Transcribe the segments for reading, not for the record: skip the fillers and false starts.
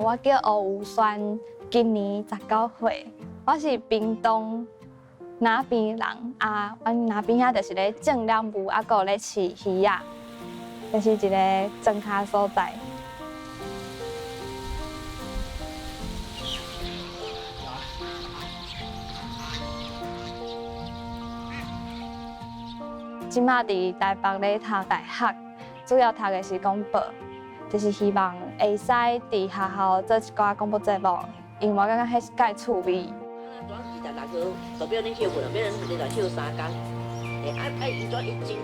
我叫吴有轩，今年19岁，我是屏东那边人啊。阮那边遐就是咧种两木，啊，搁咧饲鱼啊，就是一个庄脚所在。即马伫台北咧读大学，主要读的是广播，就是希望会使伫学校做一寡广播节目，因为我感觉迄介趣味。主要是大哥，手边恁休困了，别人直接就休3天，伊转一斤。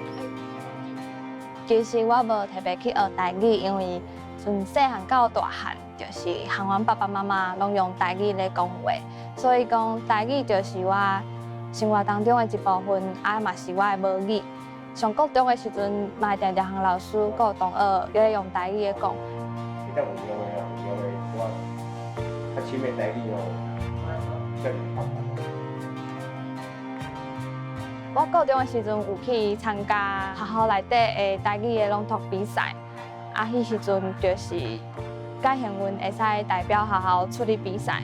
其实我无特别去学台语，因为从细汉到大汉，就是和阮爸爸妈妈拢用台语咧讲话，所以讲台语就是我生活当中的一部分，啊嘛是我的母语。上国中的时阵，嘛定定和老师、有同学咧用台语咧讲。其实有用的啊，有用的我较深的台语哦，真我高中的时阵有去参加学校内底的台语的朗读比赛，啊，迄时阵就是较幸运会使代表学校出去比赛。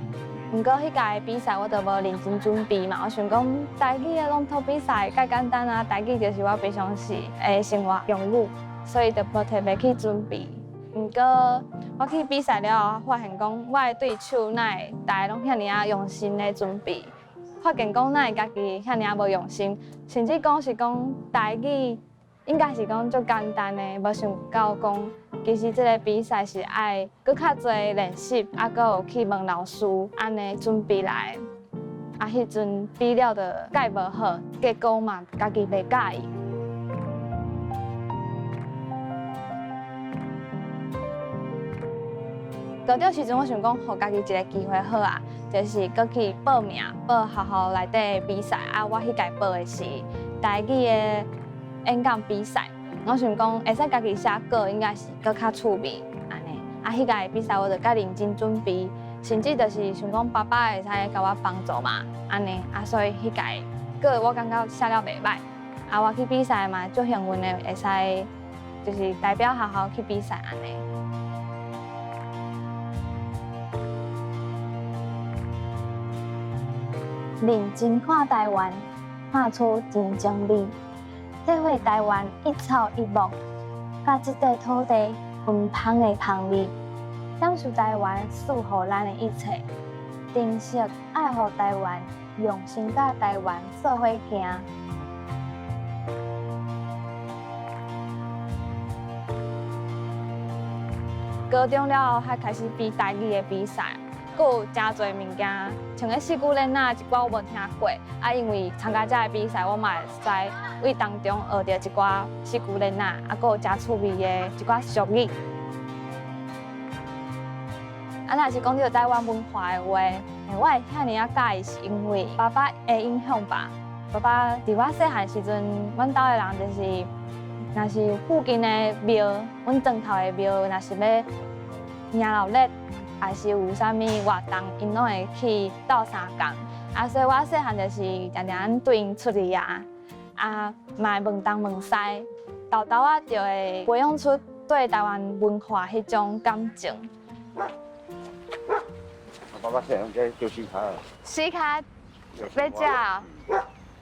不过迄届比赛我都无认真准备嘛，我想讲台语的朗读比赛介简单啊，台语就是我平常时的生活用语，所以就无特别去准备。不过我去比赛了后，发现讲我的对手哪会大家拢遐尔用心咧准备，发现讲哪会家己遐尔无用心，甚至讲是讲台语应该是讲足简单的，无想到讲。其实这个比赛是爱搁较侪练习，啊，搁有去问老师，安尼准备来。啊，迄阵比了就介无好，结果嘛家己袂介意。高中时阵，我想讲，互家己一个机会好啊，就是搁去报名报学校内底的比赛啊。我迄届报的是台语的演讲比赛。我想讲，会使家己写稿，应该是搁较趣味安尼。啊，迄届比赛我就较认真准备，甚至就是想讲爸爸会使甲我帮助嘛，安尼啊，所以迄届稿我感觉写了袂歹。啊，我去比赛嘛，足幸运的会使就是代表学校去比赛安尼。认真看台湾，看出真情味。体会台湾一草一木，甲这块土地芬芳的香味，享受台湾赐予咱的一切，珍惜爱护台湾，用心甲台湾做伙行。高中了后，还开始比台语的比赛。阁有真侪物件，像个四股链仔一寡我无听过，啊，因为参加这个比赛，我嘛会使为当中学到一寡四股链仔，啊，阁有真趣味的一寡俗语。啊，若是讲到台湾文化的话，我会遐尔啊介意，是因为爸爸的影响吧。爸爸伫我细汉时阵，阮兜的人就是，若是附近的庙，阮庄头的庙，若是要迎老热。还是有啥物活动，因拢会去斗相共。啊，所以我细汉就是常常对因出去啊，嘛问东问西，豆豆啊就会培养出对台湾文化迄种感情。爸爸现在叫西卡。西卡要食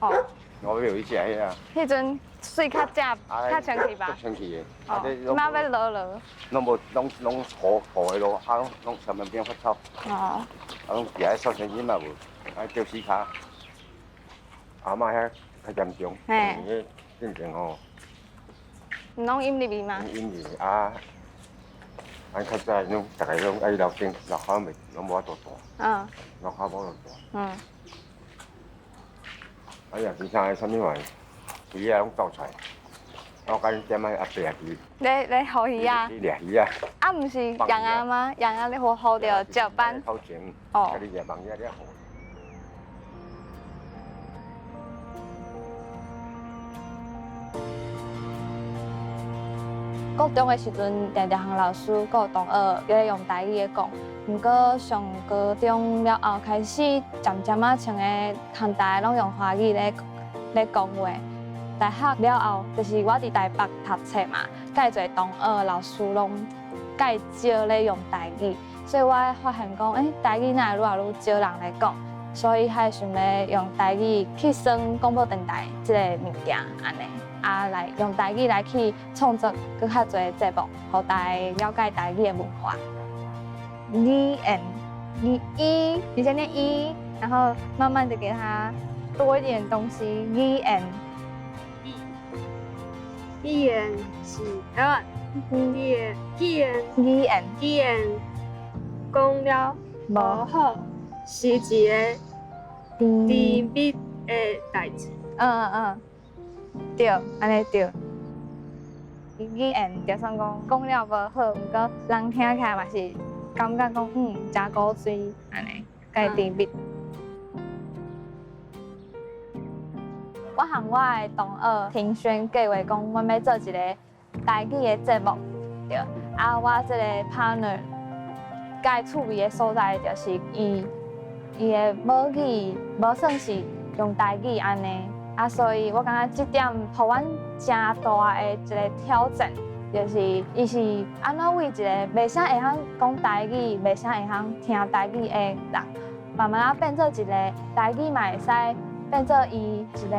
哦。我要去食迄啊。迄阵水较正，较清气吧？较清气的。哦，即摆要落落。拢无，拢糊的咯，啊，拢上面变发臭。哦。啊，拢食迄臭生筋嘛无，啊叫西卡。阿嬷遐较严重，迄变成吼。拢饮入去吗？饮入去啊，咱较早拢大概拢爱聊天，落口未，拢无法度大。嗯。落口无度大。嗯。啊呀，其他的啥物玩意？鱼啊，拢倒出来，我甲你点仔阿白鱼。你好鱼啊？你掠鱼啊？啊，唔是羊啊吗？羊啊，你好着石斑。头前，哦。甲你掠网仔掠好。高中的时阵，常常和老师、有同学咧用台语咧讲。不过上高中了后，开始渐渐啊，像个同大家拢用华语咧讲话。大学了后，就是我伫台北读册嘛，介侪同学、老师拢介少咧用台语，所以我发现讲，台语哪会愈来愈少人来讲，所以还想要用台语去算广播电台这个物件安尼，来用台语来去创作更较侪节目，互大家了解台语的文化。语言，你先念一，然后慢慢的给它多一点东西。语言，语言是语言讲了无好，是一个致密的代志。对，安尼对。语言就算讲了无好，毋过人听起来嘛是感觉讲真古锥安尼，介致密。我和我的同学评选计划讲，阮要做一个台语的节目，对。我这个 partner， 介趣味的所在就是伊的母语无算是用台语安尼，所以我感觉这点互阮真大的一个挑战，就是伊是安怎为一个袂啥会晓讲台语、袂啥会晓听台语的人，慢慢变做一个台语嘛会使变做伊一个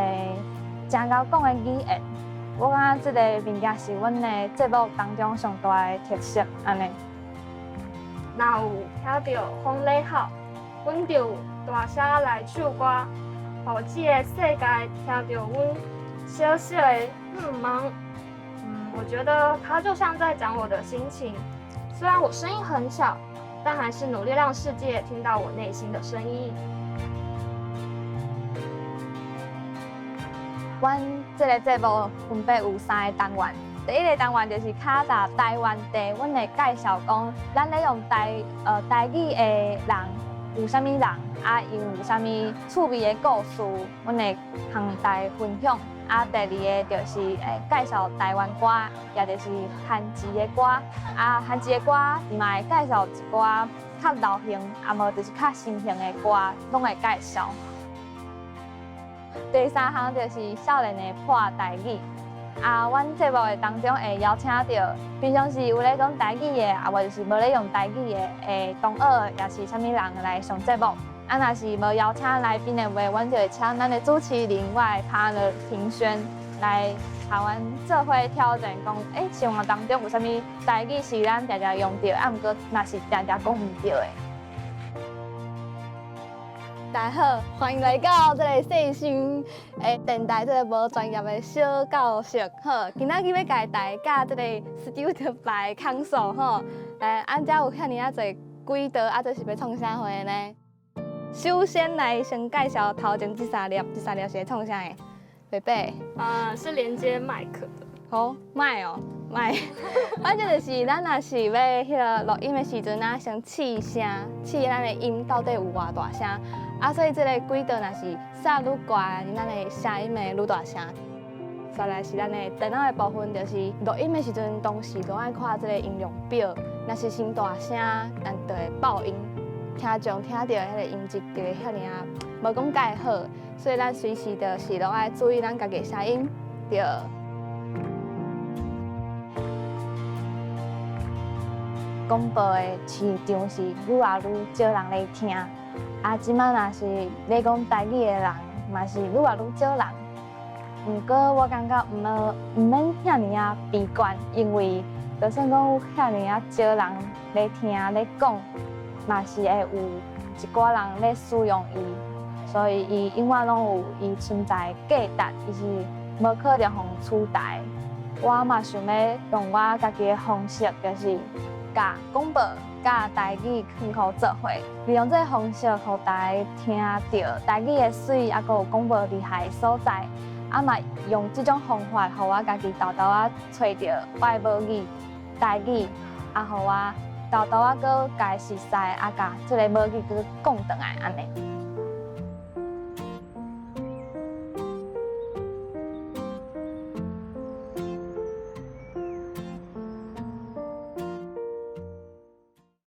真够讲的语言。我感觉这个物件是阮的节目当中上大的特色安尼。若有听到风礼好，阮就大声来唱歌，互这个世界听到阮小小的忙。我觉得它就像在讲我的心情，虽然我声音很小，但还是努力让世界听到我内心的声音。阮这个节目分别有3个单元，第一个单元就是卡达台湾地，阮会介绍讲咱咧用台语的人有啥物人，因有啥物趣味的故事，阮会向大家分享。第二个就是介绍台湾歌，也就是韩籍的歌。韩籍的歌嘛会介绍一寡较流行，无就是较新型的歌，拢会介绍。第三项就是少年的破台语。阮节目的当中会邀请到平常时有咧讲台语的，无就是无咧用台语的同学，也是啥物人来上节目。若是无邀请来宾的话，阮就会请咱的主持人、我的 partner 评选来和阮做伙挑战，讲生活当中有啥物台语是咱常常用到，毋过若是常常讲毋到的。大家好，欢迎来到这个细心电台，这个无专业的小教室。好，今仔日要甲大家这个 studio 来康数吼，安遮有遐尔侪轨道，这是要创啥货呢？首先来先介绍头前这三粒是在创啥的？贝贝。是连接麦克的。好，麦哦，麦。反正就是咱若是要迄个录音的时阵先试声，试咱的音到底有偌大声。所以这个轨道若是撒愈悬，咱的声音会愈大声。再来是咱的电脑的部分，就是录音的时阵，同时都爱看这个音量表，若是先大声，咱就会爆音。听众听到迄个音质就会遐尔无讲介好，所以咱随时就是拢爱注意咱家己的声音，对。广播的市场是愈来愈少人来听，即摆若是咧讲台语的人，嘛是愈来愈少人。不过我感觉毋免遐尔悲观，因为就算讲有遐尔少人咧听咧讲。嘛是会有一寡人咧使用伊，所以伊永远拢有伊存在价值，伊是无可能互取代。我嘛想要用我家己的方式，就是甲广播、甲台语放互做伙，利用这个方式，互大家听到台语的水，还有广播厉害的所在。嘛用这种方法，互我家己豆豆找到我的母语台语，互我。豆豆个家实在甲这个母语佫讲转来安尼。